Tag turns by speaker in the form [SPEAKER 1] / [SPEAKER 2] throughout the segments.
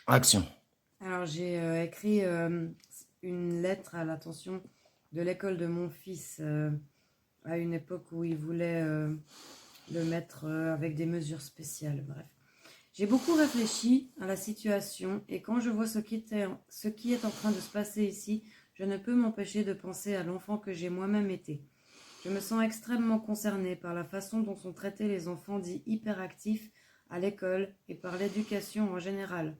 [SPEAKER 1] Action.
[SPEAKER 2] Alors, j'ai écrit une lettre à l'attention de l'école de mon fils à une époque où il voulait le mettre avec des mesures spéciales. Bref. J'ai beaucoup réfléchi à la situation et quand je vois ce qui est en train de se passer ici, je ne peux m'empêcher de penser à l'enfant que j'ai moi-même été. Je me sens extrêmement concernée par la façon dont sont traités les enfants dits hyperactifs à l'école et par l'éducation en général.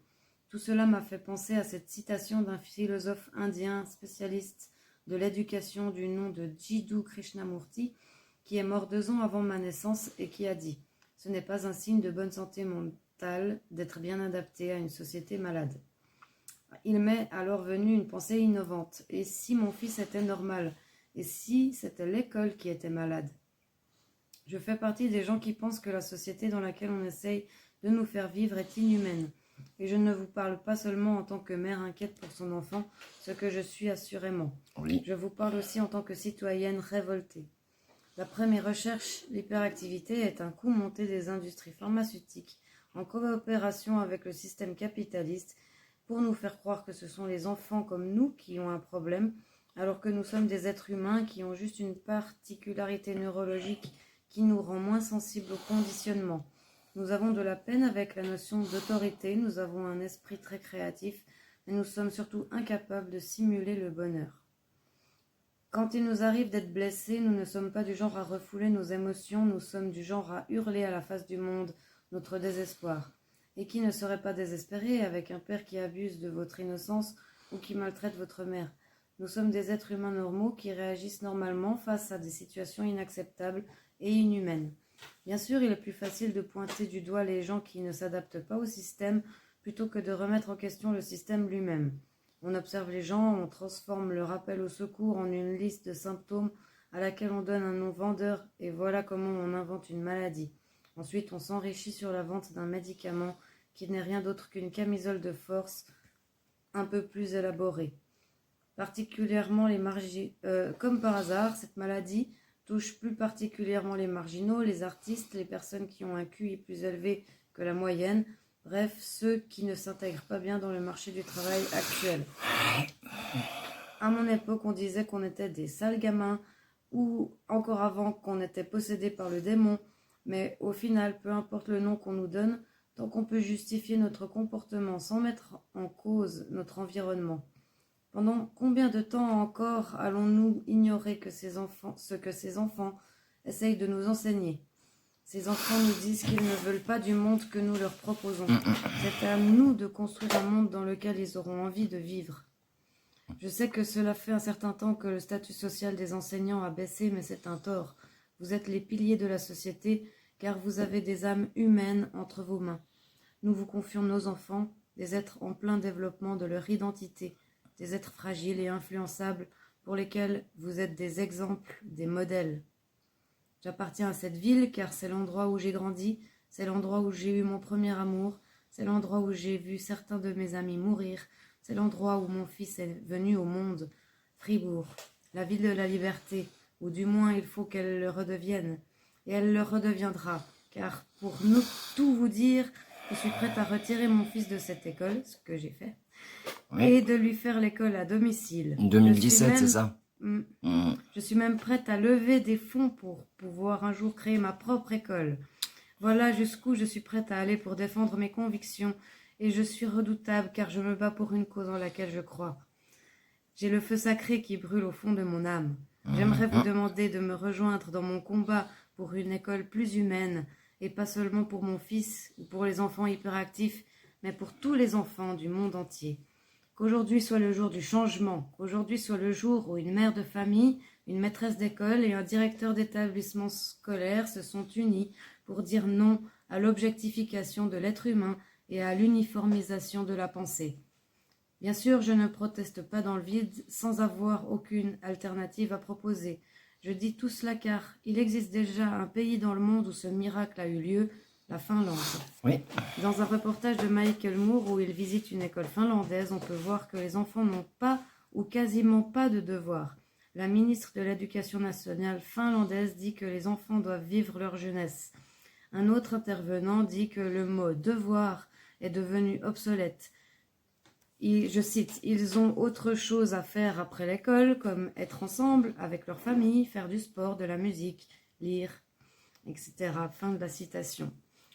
[SPEAKER 2] Tout cela m'a fait penser à cette citation d'un philosophe indien spécialiste de l'éducation du nom de Jiddu Krishnamurti, qui est mort 2 ans avant ma naissance et qui a dit « Ce n'est pas un signe de bonne santé mentale d'être bien adapté à une société malade. » Il m'est alors venu une pensée innovante. Et si mon fils était normal? Et si c'était l'école qui était malade? Je fais partie des gens qui pensent que la société dans laquelle on essaye de nous faire vivre est inhumaine. Et je ne vous parle pas seulement en tant que mère inquiète pour son enfant, ce que je suis assurément.
[SPEAKER 1] Oui.
[SPEAKER 2] Je vous parle aussi en tant que citoyenne révoltée. D'après mes recherches, l'hyperactivité est un coup monté des industries pharmaceutiques en coopération avec le système capitaliste pour nous faire croire que ce sont les enfants comme nous qui ont un problème, alors que nous sommes des êtres humains qui ont juste une particularité neurologique qui nous rend moins sensibles au conditionnement. Nous avons de la peine avec la notion d'autorité, nous avons un esprit très créatif, mais nous sommes surtout incapables de simuler le bonheur. Quand il nous arrive d'être blessés, nous ne sommes pas du genre à refouler nos émotions, nous sommes du genre à hurler à la face du monde notre désespoir. Et qui ne serait pas désespéré avec un père qui abuse de votre innocence ou qui maltraite votre mère? Nous sommes des êtres humains normaux qui réagissent normalement face à des situations inacceptables et inhumaines. Bien sûr, il est plus facile de pointer du doigt les gens qui ne s'adaptent pas au système plutôt que de remettre en question le système lui-même. On observe les gens, on transforme le rappel au secours en une liste de symptômes à laquelle on donne un nom vendeur et voilà comment on invente une maladie. Ensuite, on s'enrichit sur la vente d'un médicament qui n'est rien d'autre qu'une camisole de force un peu plus élaborée. Particulièrement comme par hasard, cette maladie touche plus particulièrement les marginaux, les artistes, les personnes qui ont un QI plus élevé que la moyenne, bref, ceux qui ne s'intègrent pas bien dans le marché du travail actuel. À mon époque, on disait qu'on était des sales gamins, ou encore avant qu'on était possédés par le démon, mais au final, peu importe le nom qu'on nous donne, tant qu'on peut justifier notre comportement sans mettre en cause notre environnement. Pendant combien de temps encore allons-nous ignorer ce que ces enfants essayent de nous enseigner? Ces enfants nous disent qu'ils ne veulent pas du monde que nous leur proposons. C'est à nous de construire un monde dans lequel ils auront envie de vivre. Je sais que cela fait un certain temps que le statut social des enseignants a baissé, mais c'est un tort. Vous êtes les piliers de la société, car vous avez des âmes humaines entre vos mains. Nous vous confions nos enfants, des êtres en plein développement de leur identité, des êtres fragiles et influençables pour lesquels vous êtes des exemples, des modèles. J'appartiens à cette ville car c'est l'endroit où j'ai grandi, c'est l'endroit où j'ai eu mon premier amour, c'est l'endroit où j'ai vu certains de mes amis mourir, c'est l'endroit où mon fils est venu au monde. Fribourg, la ville de la liberté, ou du moins il faut qu'elle le redevienne. Et elle le redeviendra, car pour nous tout vous dire, je suis prête à retirer mon fils de cette école, ce que j'ai fait, et de lui faire l'école à domicile.
[SPEAKER 1] 2017, c'est ça?
[SPEAKER 2] Je suis même prête à lever des fonds pour pouvoir un jour créer ma propre école. Voilà jusqu'où je suis prête à aller pour défendre mes convictions et je suis redoutable car je me bats pour une cause en laquelle je crois. J'ai le feu sacré qui brûle au fond de mon âme. J'aimerais vous demander de me rejoindre dans mon combat pour une école plus humaine et pas seulement pour mon fils ou pour les enfants hyperactifs, mais pour tous les enfants du monde entier. Qu'aujourd'hui soit le jour du changement, qu'aujourd'hui soit le jour où une mère de famille, une maîtresse d'école et un directeur d'établissement scolaire se sont unis pour dire non à l'objectification de l'être humain et à l'uniformisation de la pensée. Bien sûr, je ne proteste pas dans le vide sans avoir aucune alternative à proposer. Je dis tout cela car il existe déjà un pays dans le monde où ce miracle a eu lieu, la Finlande.
[SPEAKER 1] Oui.
[SPEAKER 2] Dans un reportage de Michael Moore où il visite une école finlandaise, on peut voir que les enfants n'ont pas ou quasiment pas de devoirs. La ministre de l'Éducation nationale finlandaise dit que les enfants doivent vivre leur jeunesse. Un autre intervenant dit que le mot « devoir » est devenu obsolète. je cite, ils ont autre chose à faire après l'école, comme être ensemble avec leur famille, faire du sport, de la musique, lire, etc. Fin de la citation.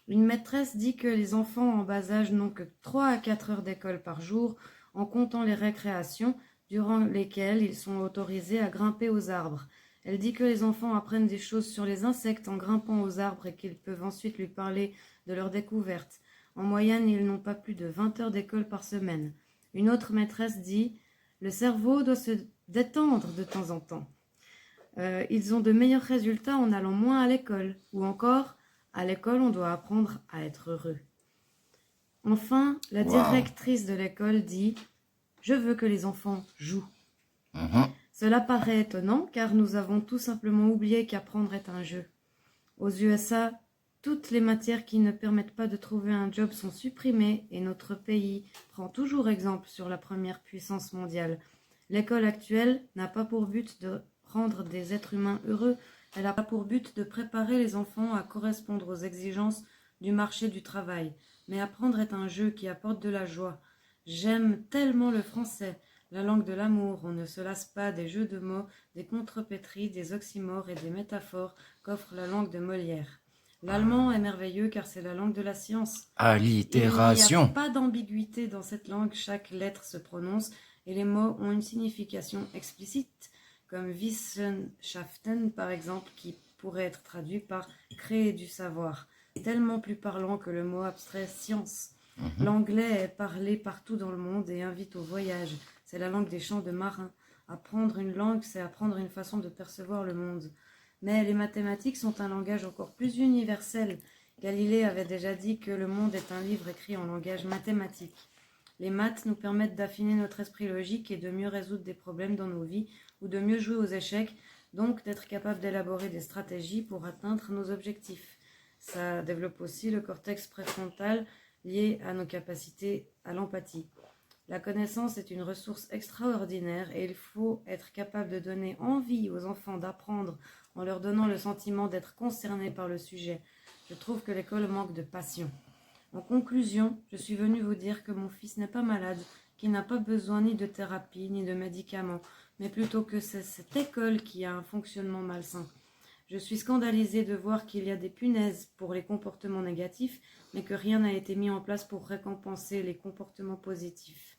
[SPEAKER 2] Une maîtresse dit que les enfants en bas âge n'ont que 3 à 4 heures d'école par jour, en comptant les récréations, durant lesquelles ils sont autorisés à grimper aux arbres. Elle dit que les enfants apprennent des choses sur les insectes en grimpant aux arbres et qu'ils peuvent ensuite lui parler de leurs découvertes. En moyenne, ils n'ont pas plus de 20 heures d'école par semaine. Une autre maîtresse dit « Le cerveau doit se détendre de temps en temps. Ils ont de meilleurs résultats en allant moins à l'école. » Ou encore « À l'école, on doit apprendre à être heureux. » Enfin, la directrice de l'école dit « Je veux que les enfants jouent. » Cela paraît étonnant car nous avons tout simplement oublié qu'apprendre est un jeu. Aux USA, toutes les matières qui ne permettent pas de trouver un job sont supprimées et notre pays prend toujours exemple sur la première puissance mondiale. L'école actuelle n'a pas pour but de rendre des êtres humains heureux, elle a pas pour but de préparer les enfants à correspondre aux exigences du marché du travail. Mais apprendre est un jeu qui apporte de la joie. J'aime tellement le français, la langue de l'amour, on ne se lasse pas des jeux de mots, des contrepétries, des oxymores et des métaphores qu'offre la langue de Molière. L'allemand est merveilleux car c'est la langue de la science.
[SPEAKER 1] Allitération.
[SPEAKER 2] Il n'y a pas d'ambiguïté dans cette langue, chaque lettre se prononce et les mots ont une signification explicite, comme Wissenschaften par exemple, qui pourrait être traduit par créer du savoir, tellement plus parlant que le mot abstrait science. L'anglais est parlé partout dans le monde et invite au voyage. C'est la langue des chants de marins. Apprendre une langue, c'est apprendre une façon de percevoir le monde. Mais les mathématiques sont un langage encore plus universel. Galilée avait déjà dit que le monde est un livre écrit en langage mathématique. Les maths nous permettent d'affiner notre esprit logique et de mieux résoudre des problèmes dans nos vies ou de mieux jouer aux échecs, donc d'être capable d'élaborer des stratégies pour atteindre nos objectifs. Ça développe aussi le cortex préfrontal lié à nos capacités à l'empathie. La connaissance est une ressource extraordinaire et il faut être capable de donner envie aux enfants d'apprendre en leur donnant le sentiment d'être concernés par le sujet. Je trouve que l'école manque de passion. En conclusion, je suis venue vous dire que mon fils n'est pas malade, qu'il n'a pas besoin ni de thérapie ni de médicaments, mais plutôt que c'est cette école qui a un fonctionnement malsain. Je suis scandalisée de voir qu'il y a des punaises pour les comportements négatifs, mais que rien n'a été mis en place pour récompenser les comportements positifs.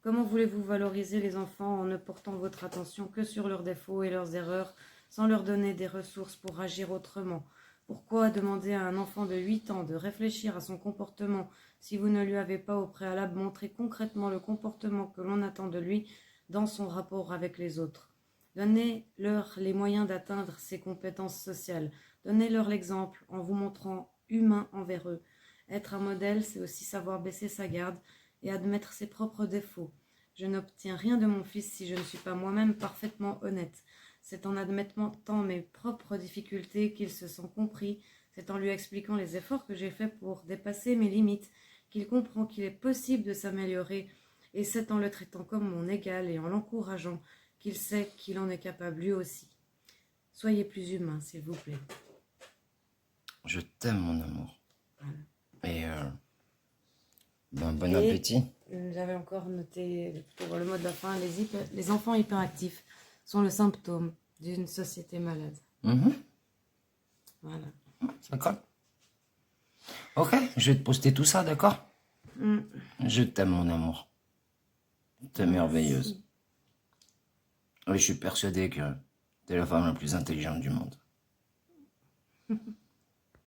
[SPEAKER 2] Comment voulez-vous valoriser les enfants en ne portant votre attention que sur leurs défauts et leurs erreurs, sans leur donner des ressources pour agir autrement ? Pourquoi demander à un enfant de 8 ans de réfléchir à son comportement si vous ne lui avez pas au préalable montré concrètement le comportement que l'on attend de lui dans son rapport avec les autres ? Donnez-leur les moyens d'atteindre ces compétences sociales. Donnez-leur l'exemple en vous montrant humain envers eux. Être un modèle, c'est aussi savoir baisser sa garde et admettre ses propres défauts. Je n'obtiens rien de mon fils si je ne suis pas moi-même parfaitement honnête. C'est en admettant mes propres difficultés qu'il se sent compris. C'est en lui expliquant les efforts que j'ai faits pour dépasser mes limites qu'il comprend qu'il est possible de s'améliorer. Et c'est en le traitant comme mon égal et en l'encourageant qu'il sait qu'il en est capable lui aussi. Soyez plus humain, s'il vous plaît.
[SPEAKER 1] Je t'aime, mon amour.
[SPEAKER 2] Voilà.
[SPEAKER 1] Et bon appétit.
[SPEAKER 2] J'avais encore noté pour le mot de la fin, les enfants hyperactifs sont le symptôme d'une société malade. Voilà.
[SPEAKER 1] D'accord. Ok, je vais te poster tout ça, d'accord? Je t'aime, mon amour. T'es merveilleuse. Oui, je suis persuadé que t'es la femme la plus intelligente du monde.